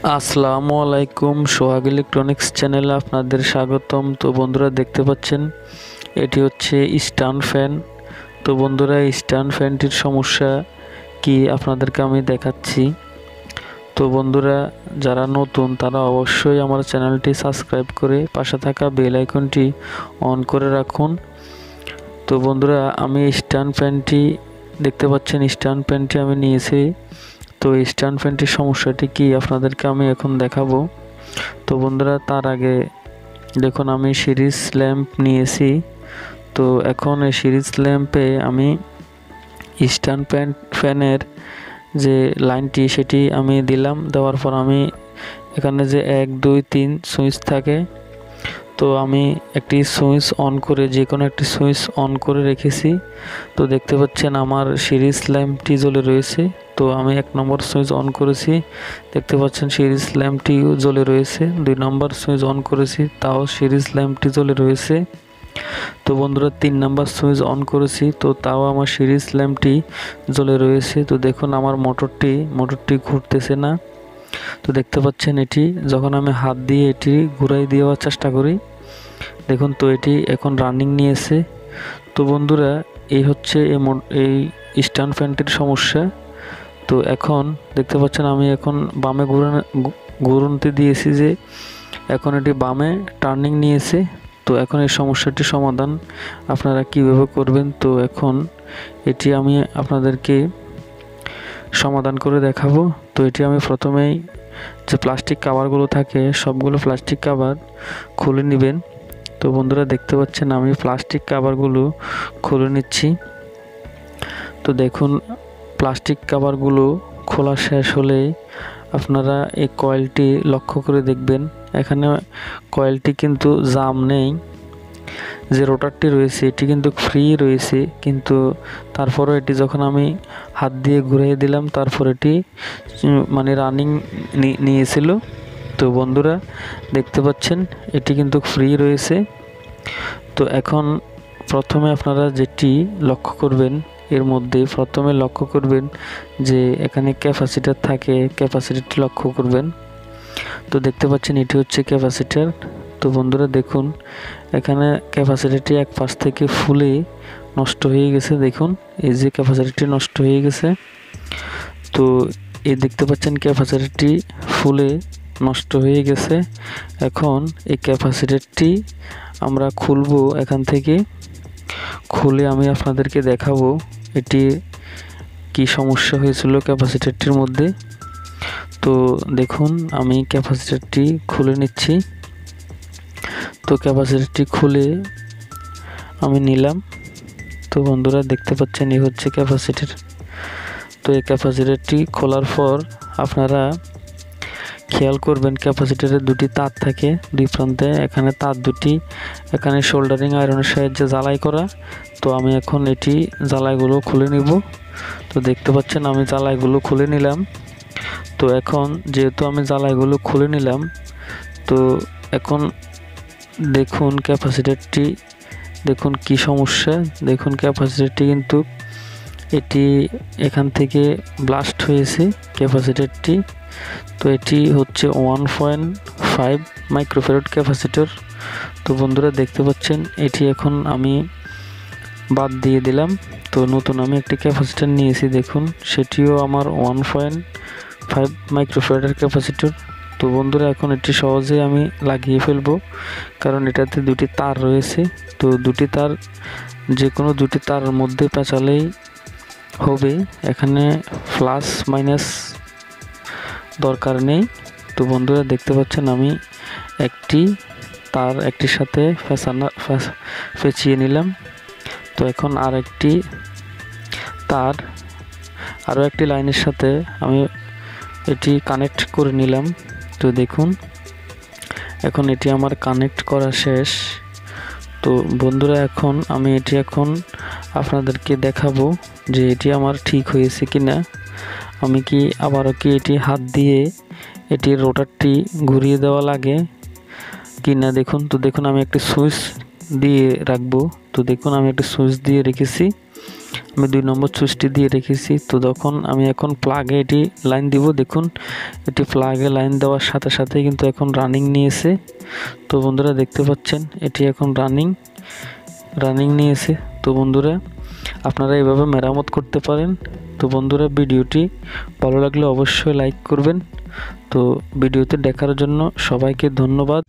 আসসালামু আলাইকুম, সোহাগ ইলেকট্রনিক্স চ্যানেলে আপনাদের স্বাগতম। তো বন্ধুরা দেখতে পাচ্ছেন এটি হচ্ছে স্ট্যান্ড ফ্যান। তো বন্ধুরা স্ট্যান্ড ফ্যানটির সমস্যা কি আপনাদেরকে আমি দেখাচ্ছি। তো বন্ধুরা যারা নতুন তারা অবশ্যই আমার চ্যানেলটি সাবস্ক্রাইব করে পাশে থাকা বেল আইকনটি অন করে রাখুন। তো বন্ধুরা আমি স্ট্যান্ড ফ্যানটি দেখতে পাচ্ছেন, স্ট্যান্ড ফ্যানটি আমি নিয়েছি। তো স্ট্যান্ড ফ্যানটির সমস্যাটি কি আপনাদেরকে আমি এখন দেখাবো। তো বন্ধুরা তার আগে দেখুন আমি সিরিজ ল্যাম্প নিয়েছি। তো এখন এই সিরিজ ল্যাম্পে আমি স্ট্যান্ড ফ্যানের যে লাইনটি সেটি আমি দিলাম। দেওয়ার পর আমি এখানে যে 1 2 3 সুইচ থাকে, তো আমি একটি সুইচ অন করে যে কোনো একটি সুইচ অন করে রেখেছি। তো দেখতে পাচ্ছেন আমার সিরিজ ল্যাম্পটি জ্বলে রয়েছে। তো আমি 1 নম্বর সুইচ অন করেছি, দেখতে পাচ্ছেন সিরিজ ল্যাম্পটিও জ্বলে রয়েছে। 2 নম্বর সুইচ অন করেছি, তাও সিরিজ ল্যাম্পটি জ্বলে রয়েছে। তো বন্ধুরা 3 নম্বর সুইচ অন করেছি, তো তাও আমার সিরিজ ল্যাম্পটি জ্বলে রয়েছে। তো দেখুন আমার মোটরটি ঘুরতেছে না। তো দেখতে পাচ্ছেন এটি যখন আমি হাত দিয়ে এটি ঘুরাই দেওয়ার চেষ্টা করি, দেখুন তো এটি এখন রানিং নিয়েছে। তো বন্ধুরা এই হচ্ছে এই স্ট্যান্ড ফ্যানটির সমস্যা। তো এখন দেখতে পাচ্ছেন আমি এখন বামে ঘুরতে দিয়েছি, যে এখন এটি বামে টার্নিং নিয়েছে। তো এখন এই সমস্যাটির সমাধান আপনারা কিভাবে করবেন, তো এখন এটি আমি আপনাদেরকে সমাধান করে দেখাবো। তো এটি আমি প্রথমেই যে প্লাস্টিক কাভারগুলো থাকে সবগুলো প্লাস্টিক কাভার খুলে নেবেন। তো বন্ধুরা দেখতে পাচ্ছেন আমি প্লাস্টিক কাভারগুলো খুলে নিচ্ছি। তো দেখুন প্লাস্টিক কাভারগুলো খোলা শেষ হলে আপনারা এই কয়েলটি লক্ষ্য করে দেখবেন। এখানে কয়েলটি কিন্তু জাম নেই, যে রোটারটি রয়েছে এটি কিন্তু ফ্রি রয়েছে, কিন্তু তারপরও এটি যখন আমি হাত দিয়ে ঘুরিয়ে দিলাম তারপর এটি মানে রানিং নিয়েছিল। তো বন্ধুরা দেখতে পাচ্ছেন এটি কিন্তু ফ্রি রয়েছে। তো এখন প্রথমে আপনারা যেটি লক্ষ্য করবেন, এর মধ্যে প্রথমে লক্ষ্য করবেন যে এখানে ক্যাপাসিটর থাকে, ক্যাপাসিটরটি লক্ষ্য করবেন। তো দেখতে পাচ্ছেন এটি হচ্ছে ক্যাপাসিটর। তো বন্ধুরা দেখুন এখানে ক্যাপাসিটরটি এক পাশ থেকে ফুলে নষ্ট হয়ে গেছে। দেখুন এই যে ক্যাপাসিটরটি নষ্ট হয়ে গেছে। তো এই দেখতে পাচ্ছেন ক্যাপাসিটরটি ফুলে নষ্ট হয়ে গেছে। এখন এই ক্যাপাসিটরটি আমরা খুলবো, এখান থেকে খুলে আমি আপনাদেরকে দেখাবো এটি কি সমস্যা হয়েছিল ক্যাপাসিটরটির মধ্যে। তো দেখুন আমি ক্যাপাসিটরটি খুলে নিচ্ছি। তো ক্যাপাসিটরটি খুলে আমি নিলাম। তো বন্ধুরা দেখতে পাচ্ছেন এই হচ্ছে ক্যাপাসিটর। তো এই ক্যাপাসিটরটি খোলার পর আপনারা খেয়াল করবেন ক্যাপাসিটরের দুটি তার থাকে দুই প্রান্তে, এখানে তার দুটি এখানে সোল্ডারিং আয়রনের সাহায্যে জ্বালাই করা। তো আমি এখন এটি জ্বালাইগুলো খুলে নিব। তো দেখতে পাচ্ছেন আমি জ্বালাইগুলো খুলে নিলাম। তো এখন যেহেতু আমি জ্বালাইগুলো খুলে নিলাম, তো এখন দেখুন ক্যাপাসিটরটি দেখুন কি সমস্যা। দেখুন ক্যাপাসিটরটি কিন্তু এটি এখান থেকে ব্লাস্ট হয়েছে ক্যাপাসিটরটি। তো এটি হচ্ছে 1.5 মাইক্রোফ্যারাড ক্যাপাসিটর। তো বন্ধুরা দেখতে পাচ্ছেন এটি এখন আমি বাদ দিয়ে দিলাম। তো নতুন আমি একটি ক্যাপাসিটর নিয়েছি, দেখুন সেটিও আমার 1.5 মাইক্রোফ্যারাড ক্যাপাসিটর। তো বন্ধুরা এখন এটি সহজে আমি লাগিয়ে ফেলবো, কারণ এটাতে দুটি তার রয়েছে। তো দুটি তার যে কোনো দুটি তারের মধ্যে পেঁচালেই হবে, এখানে প্লাস মাইনাস দরকার নেই। তো বন্ধুরা দেখতে পাচ্ছেন আমি একটি তার একটির সাথে পেঁচিয়ে নিলাম। তো এখন আরেকটি তার আরও একটি লাইনের সাথে আমি এটি কানেক্ট করে নিলাম। তো দেখুন এখন এটি আমার কানেক্ট করা শেষ। তো বন্ধুরা এখন আমি এটি এখন আপনাদেরকে দেখাবো যে এটি আমার ঠিক হয়েছে কিনা। আমি কি আবারও কি এটি হাত দিয়ে এটির রোটারটি ঘুরিয়ে দেওয়া লাগে কিনা দেখুন। তো দেখুন আমি একটি সুইচ দিয়ে রাখবো। তো দেখুন আমি একটি সুইচ দিয়ে রেখেছি। আমি 2 নম্বর সুইচটি দিয়ে রেখেছি। তো আমি এখন প্লাগে এটি লাইন দিব। দেখুন এটি প্লাগে লাইন দেওয়ার সাথে সাথে কিন্তু এখন রানিং নিয়েছে। তো বন্ধুরা দেখতে পাচ্ছেন এটি এখন রানিং নিয়েছে। তো বন্ধুরা আপনারা এইভাবে মেরামত করতে পারেন। তো বন্ধুরা ভিডিওটি ভালো লাগলে অবশ্যই লাইক করবেন। তো ভিডিওতে দেখার জন্য সবাইকে ধন্যবাদ।